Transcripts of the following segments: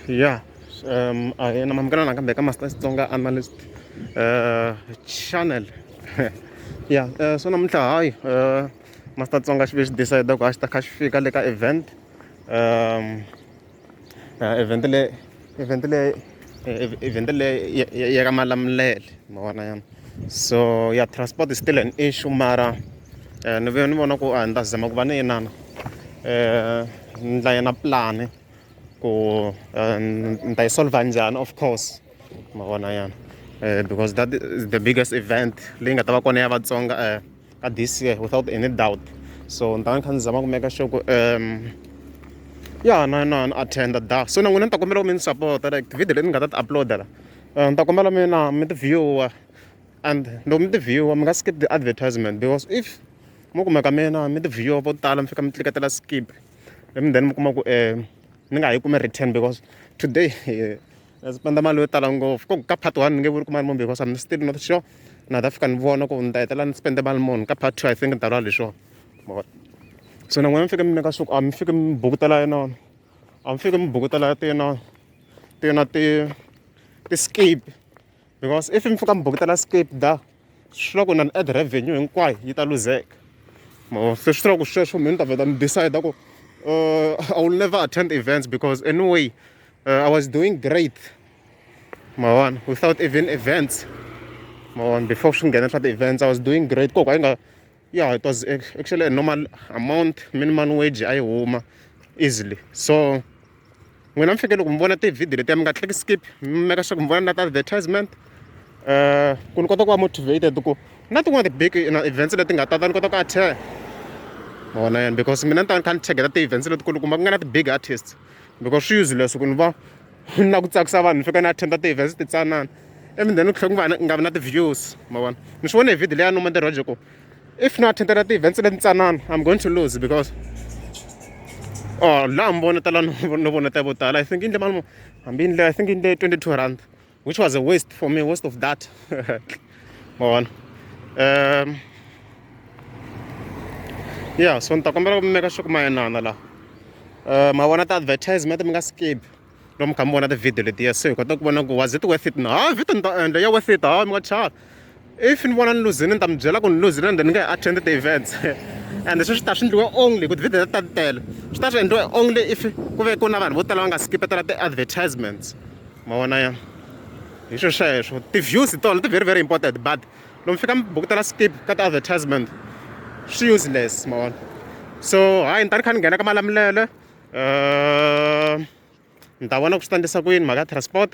Yeah, namamkela nakambe ka Master Tsonga analyst channel. Yeah, so namuntlha hayi Master Tsonga xi ve xi decide ku a xi ta kha xi fika le ka event event le event le event le ya ka Malamulele ma vona yana. So yeah, transport is still an issue mara ni ve ni vona ku ni ta zama ku va ni inana ni ndla na plan ku ni ta yi solve njhani of course ma vona yana. Because that is the biggest event leyi nga ta va kona ya Vatsonga ka this year without any doubt. So ni ta va ni kha ni zama ku make sure ku yeah na attend da. So na n'wina ni ta kombela ku mi ni support like video leti ni nga ta ti uploada la ni ta kombela mi ti viewer and loko mi ti viewer mi nga skip the advertisement because if mo kumeka mina mi ti viewer vo tala mi fika mi tliketela skip and then mi kuma ku ni nga yi kumi return because today spenda mali yo tala ngopfu ko ka part 1 ni nge vuri ku mali muni because I'm still not sure na ta fika ni vona ku ni ta hetelela ni spende mali muni ka part 2 I think ni ta lwa leswo. So na n'wina mi fike mi make sure a mi fike mi bukutela yinona a mi fike mi bukutela ti skip because if mi fika mi bukutela skip da swi vula ku na ni ad revenue hinkwayo yi ta luzeka se swi tiva ku sweswo mi ni ta vheta ni decide ku I will never attend events because anyway I was doing great without even events before swi nghena swa ti-events I was doing great koko a yi nga yeah it was actually a normal amount minimum wage a yi huma easily. So n'wina mi fike loko mi vona ti-video letiya mi nga tleki skip mi make sure ku mi vona na ti-advertisement ku ni kota ku va motivated ku na tin'wana ti-big events leti nga tata ni kota ku attend ma vona yena because mina ni ta ni kha ni targeta ti-events letikulukumba ku nga na ti-big artists because swi useless ku ni va na ku tsakisa vanhu ni fika ni attenda ti-events titsanana and then ku tlhela ku nga vi na ti-views ma vona ni swi vona hi video leya Noma the Roger ku if ni attendela ti-events leti tsanana I'm going to lose because laha mi vonetela no voneta vo tala I think in mali hambi I think in 22 rand which was a waste for me, waste of that ma vona yeah. So ni ta kombela ku mi make sure ku ma yanana laha ma vona ti-advertisement mi nga skip lomu mi kha mi vona ti-video letiya se hi kota ku vona ku was it worth it na video ni ta endla ya worth it mi nga chavi if ni vona ni luzini ni ta mi byela ku ni luzini and then ni nge attend ti-events and sweswo swi ta swi endliwe only ku ti-video ta tele swi ta swi endliwe only if ku ve ku na vanhu vo tala va nga skipetela ti-advertisements ma vona ya hi swo sweswo ti-views hi tona ti very very important but lomu fika mi bukutela skip ka ti-advertisement swi useless ma vona. So hayi ni ta ni kha ni nghena ka Malamulele ni ta vona ku swi ta endlisa ku yini mhaka ya transport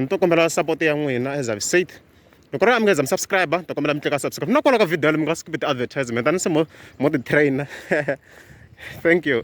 ni to kombela support ya n'wina as I've said loko ri a mi nga za mi subscribe ta kombela mi tlika subscribe na kwala ka video leyi mi nga skip ti-advertisement a ni se mo ti trainer thank you.